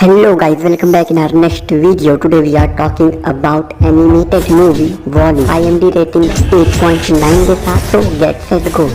Hello guys, welcome back in our next video. Today we are talking about animated movie WALL-E. IMDb rating 8.9 के साथ, so get set go.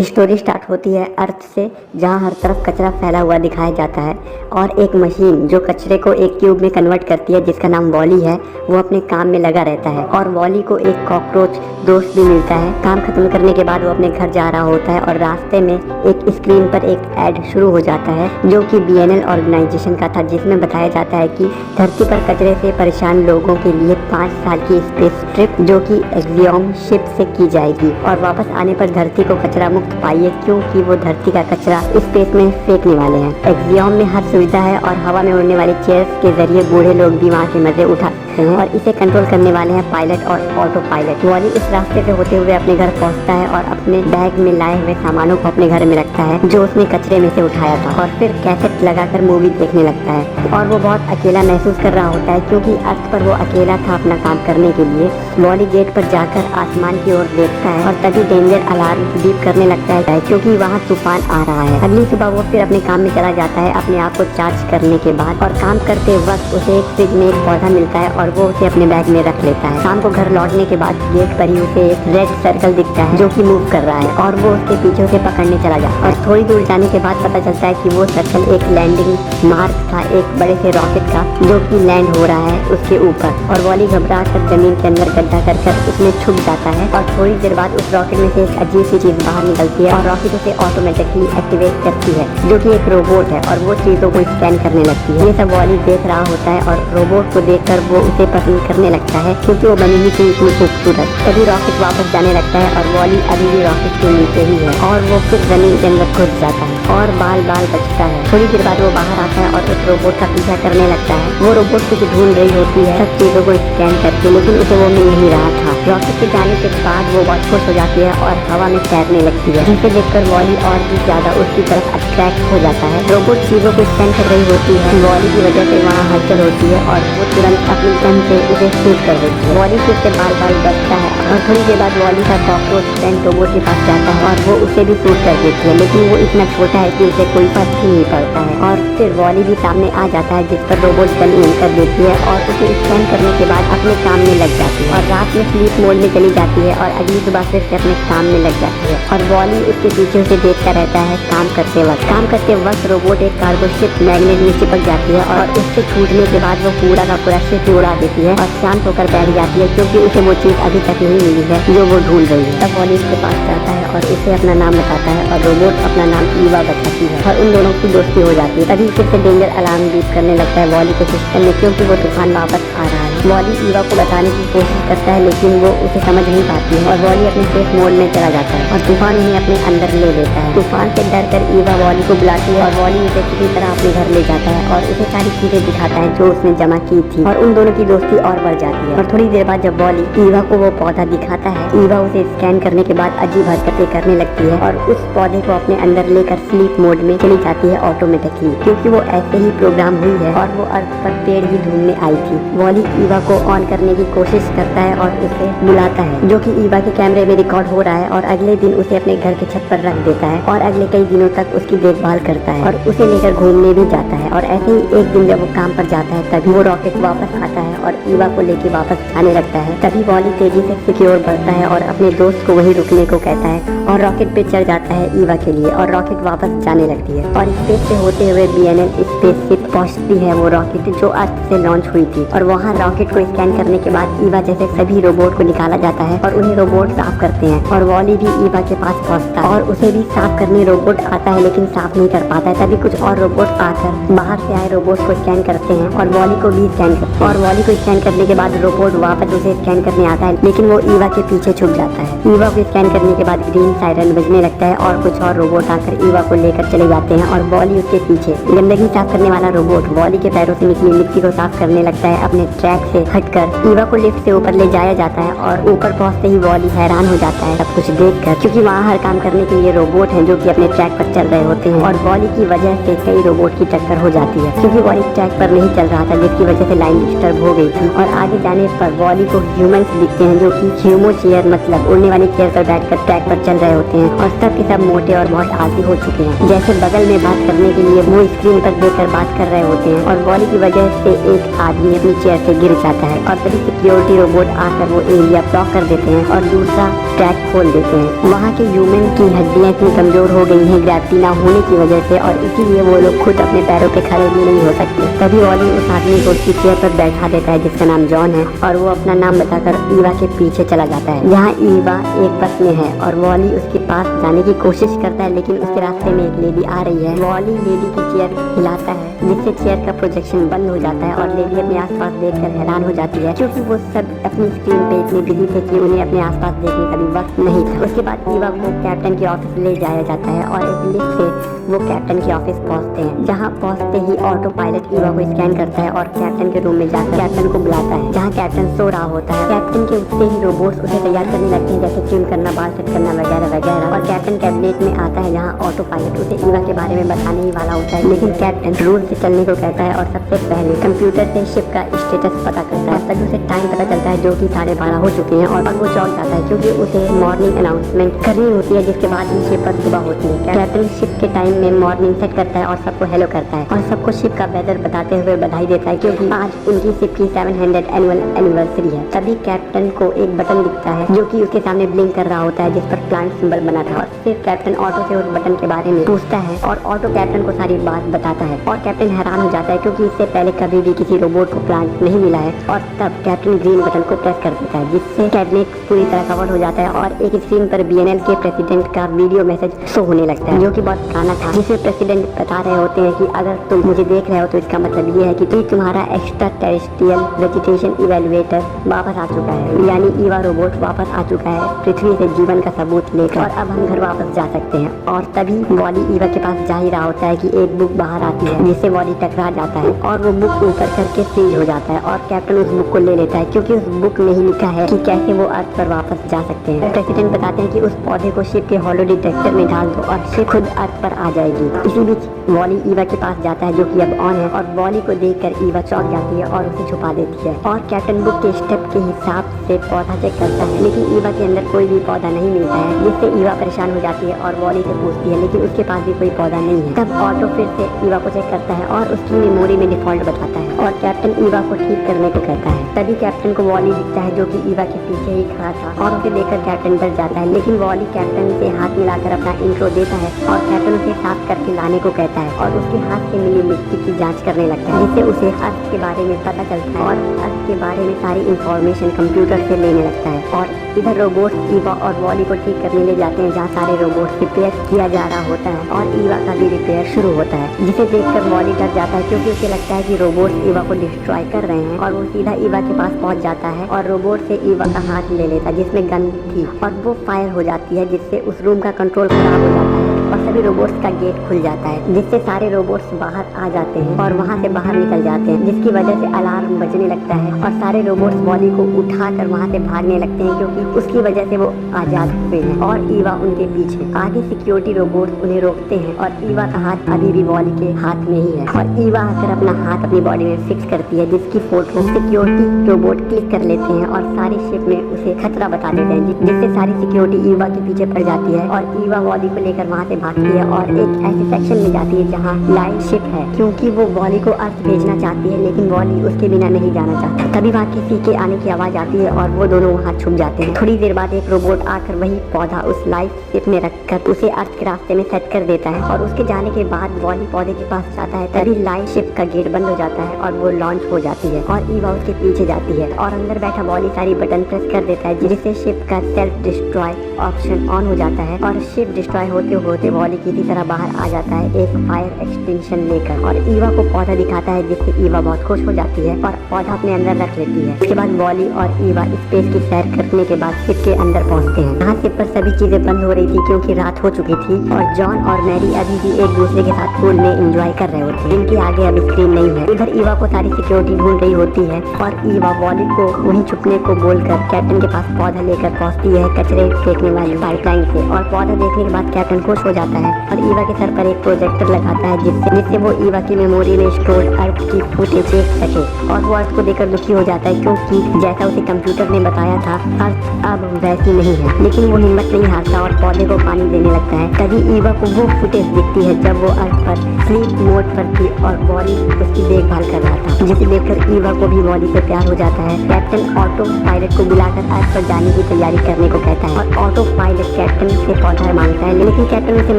Story start होती है अर्थ से, जहाँ हर तरफ कचरा फैला हुआ दिखाया जाता है और एक मशीन जो कचरे को एक क्यूब में कन्वर्ट करती है जिसका नाम वॉली है, वो अपने काम में लगा रहता है और वॉली को एक कॉकरोच दोस्त भी मिलता है। काम खत्म करने के बाद वो अपने घर जा रहा होता है और रास्ते में एक स्क्रीन पर एक ऐड शुरू हो जाता है जो कि BNL ऑर्गेनाइजेशन का था, जिसमें बताया जाता है कि धरती पर कचरे से परेशान लोगों के लिए 5 साल की स्पेस ट्रिप जो कि एक्सियोम शिप से की जाएगी और वापस आने पर धरती को कचरा मुक्त पाइए, क्योंकि वो धरती का कचरा स्पेस में फेंकने वाले हैं। एक्सियोम में हर सुविधा है और हवा में उड़ने वाली चेयर्स के जरिए बूढ़े लोग भी वहाँ के मजे उठा सकते हैं और इसे कंट्रोल करने वाले हैं पायलट और ऑटो पायलट। वॉली इस रास्ते से होते हुए अपने घर पहुँचता है और अपने बैग में लाए हुए सामानों को अपने घर में रखता है जो उसने कचरे में से उठाया था और फिर कैसेट लगाकर मूवी देखने लगता है और वो बहुत अकेला महसूस कर रहा होता है क्योंकि अर्थ पर वो अकेला था अपना काम करने के लिए। वॉली गेट पर जाकर आसमान की ओर देखता है और तभी डेंजर अलार्म बीप करने लगता है क्योंकि वहाँ तूफान आ रहा है। अगली सुबह वो फिर अपने काम में चला जाता है अपने आप को चार्ज करने के बाद और काम करते वक्त उसे एक फ्रिज में एक पौधा मिलता है और वो उसे अपने बैग में रख लेता है। शाम को घर लौटने के बाद गेट पर ही उसे एक रेड सर्कल दिखता है जो कि मूव कर रहा है और वो उसके पीछे उसे पकड़ने चला जाता है और थोड़ी दूर जाने के बाद पता चलता है कि वो सर्कल एक लैंडिंग मार्क था, एक बड़े से रॉकेट का जो कि लैंड हो रहा है उसके ऊपर। और वॉली घबरा कर जमीन के अंदर गड्ढा कर उसमें छुप जाता है और थोड़ी देर बाद उस रॉकेट में से एक अजीब सी चीज बाहर निकलती है और रॉकेट उसे ऑटोमेटिकली एक्टिवेट करती है जो कि एक रोबोट है और वो चीजों को स्कैन करने लगती है। ये सब वॉली देख रहा होता है और रोबोट को देखकर वो उसे पसंद करने लगता है क्योंकि वो बनी हुई थी इतनी खूबसूरत। तभी रॉकेट वापस जाने लगता है और वॉली अभी भी रॉकेट के नीचे ही है और वो फिर जमीन के अंदर घुस जाता है और बाल बचता है। थोड़ी देर बाद वो बाहर आता है और उस रोबोट का पीछा करने लगता है। वो रोबोट कुछ ढूंढ रही होती है सब चीजों को स्कैन करके, लेकिन उसे वो मिल नहीं रहा था। रॉकेट के जाने के बाद वो बहुत खुश हो जाती है और हवा में तैरने लगती है, जिसे देखकर वॉली और भी ज्यादा उसकी तरफ अट्रैक्ट हो जाता है। रोबोट चीजों को स्कैन कर रही होती है, वॉली की वजह से वहाँ हलचल होती है और वो तुरंत अपनी गन से उसे शूट कर देती है। वॉली फिर से बाल बचता है और थोड़ी देर बाद वॉली का कॉकरोच फ्रेंड रोबोट के पास जाता है और वो उसे भी शूट कर देती है, लेकिन वो इतना छोटा है कि उसे कोई फर्क ही नहीं पड़ता है। और फिर वॉली भी सामने आ जाता है जिस पर रोबोट गन एम कर देती है और उसे स्कैन करने के बाद अपने काम में लग जाती है और रात में स्लीप मोड में चली जाती है और अगली सुबह फिर से अपने काम में लग जाती है और वॉली उसके पीछे उसे देखता रहता है। काम करते वक्त रोबोट एक कार्गो शिप मैग्नेट में चिपक जाती है और उससे छूटने के बाद वो पूरा का पूरा शिप उड़ा देती है और शांत होकर बैठ जाती है क्योंकि उसे वो चीज अभी तक नहीं मिली है जो वो ढूंढ रही है। तब वॉली उसके पास जाता है और उसे अपना नाम बताता है और रोबोट अपना नाम ईवा बताती है और उन दोनों की दोस्ती हो जाती है। तभी फिर से डेंजर अलार्म बीप करने लगता है वॉली के सिस्टम में क्योंकि वो तूफान वापस आ रहा है। वॉली ईवा को बताने की कोशिश करता है लेकिन वो उसे समझ नहीं पाती है और वॉली अपने सेफ मोड में चला जाता है और तूफान उन्हें अपने अंदर ले लेता है। तूफान से डर कर ईवा वॉली को बुलाती है और वॉली उसे किसी तरह अपने घर ले जाता है और उसे सारी चीजें दिखाता है जो उसने जमा की थी और उन दोनों की दोस्ती और बढ़ जाती है। और थोड़ी देर बाद जब वॉली ईवा को वो पौधा दिखाता है, ईवा उसे स्कैन करने के बाद अजीब हरकतें करने लगती है और उस पौधे को अपने अंदर लेकर स्लीप मोड में चली जाती है ऑटोमेटिकली, क्योंकि वो ऐसे ही प्रोग्राम हुई है और वो अर्थ पर पेड़ ही ढूंढने आई थी। वॉली ईवा को ऑन करने की कोशिश करता है और उसे बुलाता है जो कि ईवा के कैमरे में रिकॉर्ड हो रहा है और अगले दिन उसे अपने घर के छत पर रख देता है और अगले कई दिनों तक उसकी देखभाल करता है और उसे लेकर घूमने भी जाता है। और ऐसे ही एक दिन जब वो काम पर जाता है तभी वो रॉकेट वापस आता है और ईवा को लेके वापस आने लगता है। तभी वॉली तेजी से सिक्योर बढ़ता है और अपने दोस्त को वहीं रुकने को कहता है और रॉकेट पे चढ़ जाता है ईवा के लिए और रॉकेट वापस जाने लगती है और स्पेस से होते हुए BNL स्पेसशिप पहुंचती है वो रॉकेट जो अर्थ से लॉन्च हुई थी और वहाँ रॉकेट को स्कैन करने के बाद ईवा जैसे सभी रोबोट को निकाला जाता है और उन्हें रोबोट साफ करते हैं और वॉली भी ईवा के पास पहुंचता है और उसे भी साफ करने रोबोट आता है लेकिन साफ नहीं कर पाता है। तभी कुछ और रोबोट आकर बाहर से आए रोबोट को स्कैन करते हैं और वॉली को भी स्कैन करते हैं और वॉली को स्कैन करने के बाद रोबोट वापस उसे स्कैन करने आता है लेकिन वो ईवा के पीछे छुप जाता है। ईवा को स्कैन करने के बाद ग्रीन सायरन बजने लगता है और कुछ और रोबोट आकर ईवा को लेकर चले जाते हैं और वॉली उसके पीछे। गंदगी साफ करने वाला रोबोट वॉली के पैरों से निकली मिट्टी को साफ करने लगता है अपने ट्रैक से हटकर ईवा को लिफ्ट से ऊपर ले जाया जाता है और ऊपर पहुंचते ही वॉली हैरान हो जाता है सब कुछ देखकर, क्योंकि वहाँ हर काम करने के लिए रोबोट हैं जो कि अपने ट्रैक पर चल रहे होते हैं और वॉली की वजह से कई रोबोट की टक्कर हो जाती है, क्योंकि वॉली ट्रैक पर नहीं चल रहा था, जिसकी वजह से लाइन डिस्टर्ब हो गई थी। और आगे जाने पर वॉली को ह्यूमंस दिखते हैं जो कि ह्यूमो चेयर मतलब उड़ने वाली चेयर पर बैठकर ट्रैक पर चल रहे होते हैं और सब के सब मोटे और बहुत आलसी हो चुके हैं, जैसे बगल में बात करने के लिए वो स्क्रीन पर देखकर बात कर रहे होते हैं। और वॉली की वजह से एक आदमी अपनी चेयर से गिर जाता है और तभी सिक्योरिटी रोबोट आकर वो एरिया ब्लॉक कर देते हैं और दूसरा ट्रैक खोल देते हैं। वहाँ के ह्यूमन की हड्डियाँ इतनी कमजोर हो गई हैं ग्रेविटी ना होने की वजह से, और इसीलिए वो लोग खुद अपने पैरों पे खड़े भी नहीं हो सकते। तभी वॉली उस आदमी को उसकी चेयर पर बैठा देता है जिसका नाम जॉन है और वो अपना नाम बताकर ईवा के पीछे चला जाता है, जहाँ ईवा एक बस में है और वॉली उसके पास जाने की कोशिश करता है, लेकिन उसके रास्ते में एक लेडी आ रही है। वॉली लेडी की चेयर हिलाता है जिससे चेयर का प्रोजेक्शन बंद हो जाता है और लेडी अपने आसपास देखकर हैरान हो जाती है, क्योंकि वो सब अपनी स्क्रीन पे इतने बिजी थे कि उन्हें अपने आसपास देखने का भी वक्त नहीं था। उसके बाद ईवा को कैप्टन के ऑफिस ले जाया जाता है और एक लिफ्ट से वो कैप्टन के ऑफिस पहुंचते हैं, जहां पहुंचते ही ऑटो पायलट ईवा को स्कैन करता है और कैप्टन के रूम में जाकर कैप्टन को बुलाता है, जहां कैप्टन सो रहा होता है। कैप्टन के उठते ही रोबोट्स उसे तैयार करने लगते हैं, जैसे ट्रिम करना, बाल सेट करना वगैरह वगैरह। और कैप्टन कैबिनेट में आता है जहाँ ऑटो पायलट उसे ईवा के बारे में बताने ही वाला होता है, लेकिन कैप्टन रूल से चलने को कहता है और सबसे पहले कंप्यूटर से शिप का स्टेटस पता करता है। तभी उसे टाइम पता चलता है जो कि 12:30 हो चुके हैं और वो चौंक जाता है क्योंकि उसे मॉर्निंग अनाउंसमेंट करनी होती है, जिसके बाद ही शिप पर सुबह होती है। कैप्टन शिप के टाइम में मॉर्निंग सेट करता है और सबको हेलो करता है और सबको शिप का वेदर बताते हुए बधाई देता है, क्योंकि आज उनकी शिप की 700 एनुअल एनिवर्सरी है। तभी कैप्टन को एक बटन दिखता है जो कि उसके सामने ब्लिंक कर रहा होता है, जिस पर प्लांट सिंबल बना था। और फिर कैप्टन ऑटो से उस बटन के बारे में पूछता है और ऑटो कैप्टन को सारी बात बताता है और कैप्टन हैरान हो जाता है क्योंकि इससे पहले कभी भी किसी रोबोट को प्लांट नहीं मिला है। और तब कैप्टन ग्रीन बटन को प्रेस कर देता है, जिससे कैबिनेट पूरी तरह कवर हो जाता है और एक स्क्रीन पर BNL के प्रेसिडेंट का वीडियो मैसेज शो होने लगता है, जो कि बहुत पुराना था, जिसमें प्रेसिडेंट बता रहे होते हैं कि अगर तुम मुझे देख रहे हो तो इसका मतलब ये है कि तुम्हारा एक्स्ट्रा टेरेस्ट्रियल वेजिटेशन इवेलुएटर वापस आ चुका है, यानी ईवा रोबोट वापस आ चुका है पृथ्वी से जीवन का सबूत लेकर, और अब हम घर वापस जा सकते हैं। और तभी वॉली ईवा के पास जा ही रहा होता है कि एक बुक बाहर आती है जिससे वॉली टकरा जाता है और वो बुक ऊपर करके फ्रीज हो जाता है और कैप्टन उस बुक को ले लेता है, क्योंकि उस बुक में ही लिखा है कि कैसे वो अर्थ पर वापस जा सकते हैं। प्रेसिडेंट बताते हैं कि उस पौधे को शिप के हॉलो डिटेक्टर में डाल दो और शिप खुद अर्थ पर आ जाएगी। इसी बीच वॉली ईवा के पास जाता है जो कि अब ऑन है और वॉली को देखकर ईवा चौंक जाती है और उसे छुपा देती है और कैप्टन बुक के स्टेप के हिसाब से पौधा चेक करता है, लेकिन ईवा के अंदर कोई भी पौधा नहीं मिलता है, जिससे ईवा परेशान हो जाती है और वॉली से पूछती है, लेकिन उसके पास भी कोई पौधा नहीं है। तब ऑटो फिर से ईवा को चेक करता है और उसकी मेमोरी में डिफॉल्ट बताता है और कैप्टन ईवा को ठीक करने को कहता है। तभी कैप्टन को वॉली दिखता है जो कि ईवा के पीछे ही खड़ा था और उसे देखकर कैप्टन डर जाता है, लेकिन वॉली कैप्टन से हाथ मिलाकर अपना इंट्रो देता है और कैप्टन उसे साफ करके लाने को कहता है और उसके हाथ से मिली मिट्टी की जांच करने लगता है, जिससे उसे अर्थ के बारे में पता चलता है और अर्थ के बारे में सारी इंफॉर्मेशन कंप्यूटर से लेने लगता है। और इधर रोबोट ईवा और वॉली को ठीक करने ले जाते हैं, जहाँ सारे रोबोट रिपेयर किया जा रहा होता है और ईवा का भी रिपेयर शुरू होता है, जिसे देखकर वॉली डर जाता है क्योंकि उसे लगता है कि रोबोट ईवा को डिस्ट्रॉय कर रहे हैं। और वो सीधा ईवा के पास पहुंच जाता है और रोबोट से ईवा का हाथ ले लेता है जिसमें गन थी और वो फायर हो जाती है, जिससे उस रूम का कंट्रोल खराब हो जाता है और सभी रोबोट्स का गेट खुल जाता है, जिससे सारे रोबोट्स बाहर आ जाते हैं और वहाँ से बाहर निकल जाते हैं, जिसकी वजह से अलार्म बजने लगता है और सारे रोबोट्स वॉली को उठाकर वहाँ से भागने लगते हैं, क्योंकि उसकी वजह से वो आजाद हुए हैं और ईवा उनके पीछे। आगे सिक्योरिटी रोबोट्स उन्हें रोकते हैं और ईवा का हाथ अभी भी वॉली के हाथ में ही है और ईवा आकर अपना हाथ अपनी बॉडी में फिक्स करती है, जिसकी फोटो सिक्योरिटी रोबोट क्लिक कर लेते हैं और सारी शिप में उसे खतरा बता देते हैं, जिससे सारी सिक्योरिटी ईवा के पीछे पड़ जाती है और ईवा वॉली को लेकर वहाँ से भागती है और एक ऐसे सेक्शन में जाती है जहाँ लाइट शिप है, क्योंकि वो वॉली को अर्थ भेजना चाहती है, लेकिन वॉली उसके बिना नहीं जाना चाहता। तभी वहाँ किसी के आने की आवाज आती है और वो दोनों वहाँ छुप जाते हैं। थोड़ी देर बाद एक रोबोट आकर वही पौधा उस लाइट शिप में रखकर उसे अर्थ के रास्ते में सेट कर देता है और उसके जाने के बाद वॉली पौधे के पास जाता है। तभी लाइट शिप का गेट बंद हो जाता है और वो लॉन्च हो जाती है और ईवा उसके पीछे जाती है और अंदर बैठा वॉली सारी बटन प्रेस कर देता है, जिससे शिप का सेल्फ डिस्ट्रॉय ऑप्शन ऑन हो जाता है और शिप डिस्ट्रॉय होते होते वॉली किसी तरह बाहर आ जाता है एक फायर एक्सटेंशन लेकर और ईवा को पौधा दिखाता है, जिससे ईवा बहुत खुश हो जाती है और पौधा अपने अंदर रख लेती है। उसके बाद वॉली और ईवा स्पेस की सैर करने के बाद शिप के अंदर पहुंचते हैं। यहाँ शिप पर सभी चीजें बंद हो रही थी क्योंकि रात हो चुकी थी और जॉन और मैरी अभी भी एक दूसरे के साथ पूल में एंजॉय कर रहे होते हैं। इनके आगे अब स्क्रीन नहीं है। इधर ईवा को सारी सिक्योरिटी ढूंढ रही होती है और ईवा वॉली को वहीं छुपने को बोलकर कैप्टन के पास पौधा लेकर पहुंचती है कचरे फेंकने वाली पाइपलाइन से और पौधा देखने के बाद कैप्टन खुश हो जाता है और ईवा के सर पर एक प्रोजेक्टर लगाता है जिससे वो ईवा की मेमोरी में स्टोर्ड अर्थ की फुटेज देख सके और वो अर्थ को देखकर दुखी हो जाता है क्योंकि जैसा उसे कंप्यूटर ने बताया था अर्थ अब वैसी नहीं है। लेकिन वो हिम्मत नहीं हारता और पौधे को पानी देने लगता है। तभी ईवा को वो फुटेज दिखती है जब वो अर्थ पर स्लीप मोड पर थी और वॉली उसकी देखभाल कर रहा था, जिसे देखकर ईवा को भी वॉली से प्यार हो जाता है। कैप्टन ऑटो पायलट को बुलाकर अर्थ पर जाने की तैयारी करने को कहता है और ऑटो पायलट कैप्टन से पौधा मांगता है, लेकिन कैप्टन उसे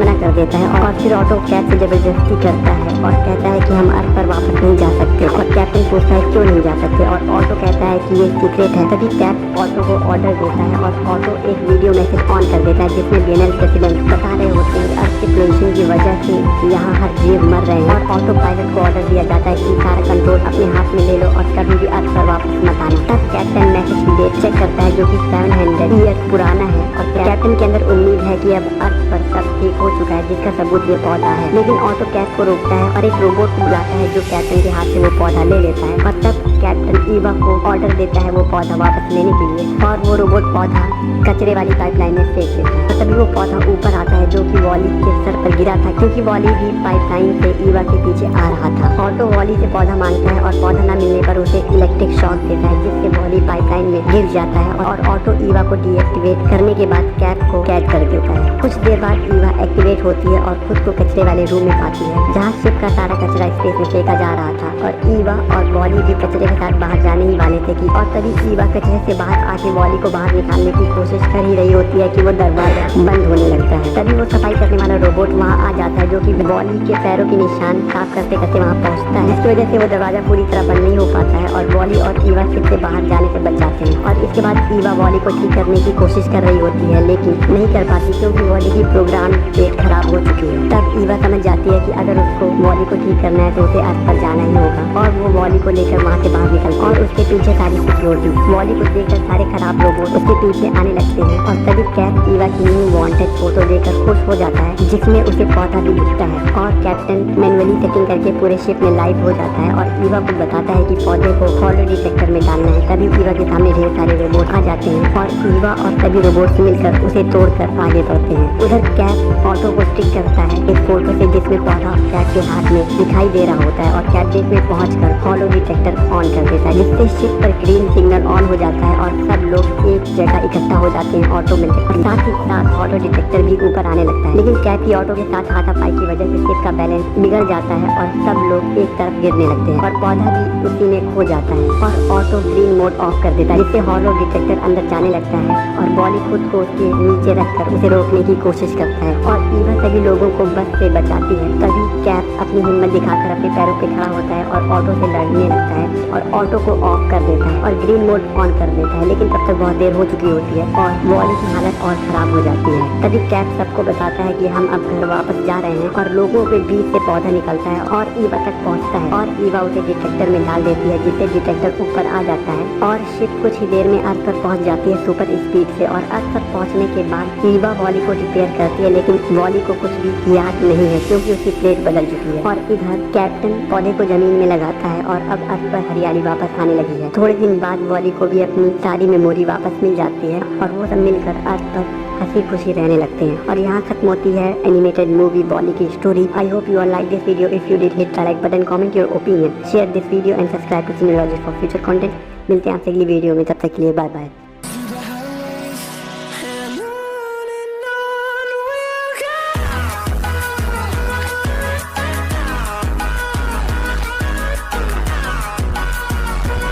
मना कर देता है और फिर ऑटो कैट से जबरदस्ती करता है और कहता है कि हम अर्थ पर वापस नहीं जा सकते और कैप्टन पूछता है क्यों नहीं जा सकते और ऑटो कहता है कि ये सीक्रेट है। तभी कैप ऑटो को ऑर्डर देता है और ऑटो एक वीडियो मैसेज ऑन कर देता है जिसमें बीएनएल प्रेसिडेंट बता रहे होते हैं अर्थ के पोल्यूशन की वजह से यहाँ हर जीव मर रहे हैं और ऑटो पायलट को ऑर्डर दिया जाता है कि सारा कंट्रोल अपने हाथ में ले लो और कभी भी अर्थ पर वापस मत आना। तब कैप्टन मैसेज की डेट चेक करता है जो कि 700 ईयर पुराना है और कैप्टन के अंदर उम्मीद है कि अब अर्थ पर सब ठीक हो चुका है, जिसका सबूत ये पौधा है। लेकिन ऑटो कैप को रोकता है और एक रोबोट को बुलाता है जो कैप्टन के हाथ से वो पौधा ले लेता है और तब कैप्टन ईवा को ऑर्डर देता है वो पौधा वापस लेने के लिए और वो रोबोट पौधा कचरे वाली पाइपलाइन में फेंक देता है। तभी वो पौधा ऊपर आता है जो कि वॉली के सर पर गिरा था क्योंकि वॉली भी पाइपलाइन से ईवा के पीछे आ रहा था। ऑटो वॉली से पौधा मांगता है और पौधा न मिलने पर उसे इलेक्ट्रिक शॉक देता है जिससे वॉली पाइपलाइन में गिर जाता है और ऑटो ईवा को डीएक्टिवेट करने के बाद कैप को कैद कर देता है। कुछ देर बाद ईवा एक्टिवेट होती है और खुद को कचरे वाले रूम में पाती है जहाँ शिप का सारा कचरा स्पेस में फेंका जा रहा था और ईवा और वॉली भी कचरे के साथ बाहर जाने ही वाले थे कि और तभी ईवा कचरे से बाहर आके वॉली को बाहर निकालने की कोशिश कर ही रही होती है कि वो दरवाजा बंद होने लगता है। तभी वो सफाई करने वाला रोबोट वहाँ आ जाता है जो कि वॉली के पैरों के निशान साफ करते करते वहाँ पहुँचता है, जिसकी वजह से वो दरवाजा पूरी तरह बंद नहीं हो पाता है और वॉली और ईवा शिप से बाहर जाने से बच जाते हैं। और इसके बाद ईवा वॉली को ठीक करने की कोशिश कर रही होती है लेकिन नहीं कर पाती क्योंकि वॉली की प्रोग्राम पेट खराब हो चुकी है। तब ईवा समझ जाती है कि अगर उसको वॉली को ठीक करना है तो उसे अर्थ पर जाना ही होगा और वो वॉली को लेकर वहाँ से बाहर निकलती है और उसके पीछे सारी सिक्योरिटी वॉली को देखकर सारे खराब रोबोट उसके पीछे आने लगते हैं और तभी कैप ईवा की न्यू वांटेड फोटो देखकर खुश हो जाता है जिसमें उसे पौधा भी दिखता है और कैप्टन मैनुअली सेटिंग करके पूरे शिप में लाइव हो जाता है और ईवा को बताता है कि पौधे को हॉलो डिटेक्टर में डालना है। तभी ईवा के सामने ढेर सारे रोबोट आ जाते हैं और ईवा और सभी रोबोट मिलकर उसे तोड़कर आगे बढ़ते हैं। उधर कैप ऑटो को स्टिक करता है एक फोटो से जिसमें पौधा कैप के हाथ में दिखाई दे रहा होता है और कैप गेट में पहुंचकर हॉलो डिटेक्टर ऑन कर देता है जिससे शिप पर ग्रीन सिग्नल ऑन हो जाता है और सब लोग एक जगह इकट्ठा हो जाते हैं ऑटो में और साथ ही साथ ऑटो डिटेक्टर भी ऊपर आने लगता है। लेकिन कैप की ऑटो के साथ हाथापाई की वजह से शिप का बैलेंस बिगड़ जाता है और सब लोग एक तरफ गिरने लगते हैं और पौधा भी उसी में खो जाता है और ऑटो ग्रीन मोड ऑफ कर देता है जिससे हॉलो डिटेक्टर अंदर जाने लगता है और बॉली खुद को उसके नीचे रखकर उसे रोकने की कोशिश करता है और ईवा सभी लोगों को बस से बचाती है। तभी कैप अपनी हिम्मत दिखाकर अपने पैरों पे खड़ा होता है और ऑटो से लड़ने लगता है और ऑटो को ऑफ कर देता है और ग्रीन मोड ऑन कर देता है। लेकिन तब तक बहुत देर हो चुकी होती है और वॉली की हालत और खराब हो जाती है। तभी कैप सबको बताता है कि हम अब घर वापस जा रहे हैं और लोगों के बीच से पौधा निकलता है और ईवा तक पहुंचता है और ईवा उसे डिटेक्टर में डाल देती है जिससे डिटेक्टर ऊपर आ जाता है और शिप कुछ ही देर में अर्थ पर पहुंच जाती है सुपर स्पीड से और अर्थ पर पहुंचने के बाद ईवा वॉली को रिपेयर करती है लेकिन वॉली को कुछ भी याद नहीं है क्योंकि उसकी प्लेट बदल चुकी है। और इधर कैप्टन पौधे को जमीन में लगाता है और अब अर्थ पर हरियाली वापस आने लगी है। थोड़े दिन बाद वॉली को भी अपनी सारी मेमोरी वापस मिल जाती है और वो सब मिलकर अर्थ पर हंसी खुशी रहने लगते हैं और यहाँ खत्म होती है एनिमेटेड मूवी वॉली की story. I hope you are like this video. If you did hit the like button, comment your opinion, share this video and subscribe to Cinelogy for future content. मिलते हैं आपसे अगली वीडियो में, तब तक के लिए बाय बाय।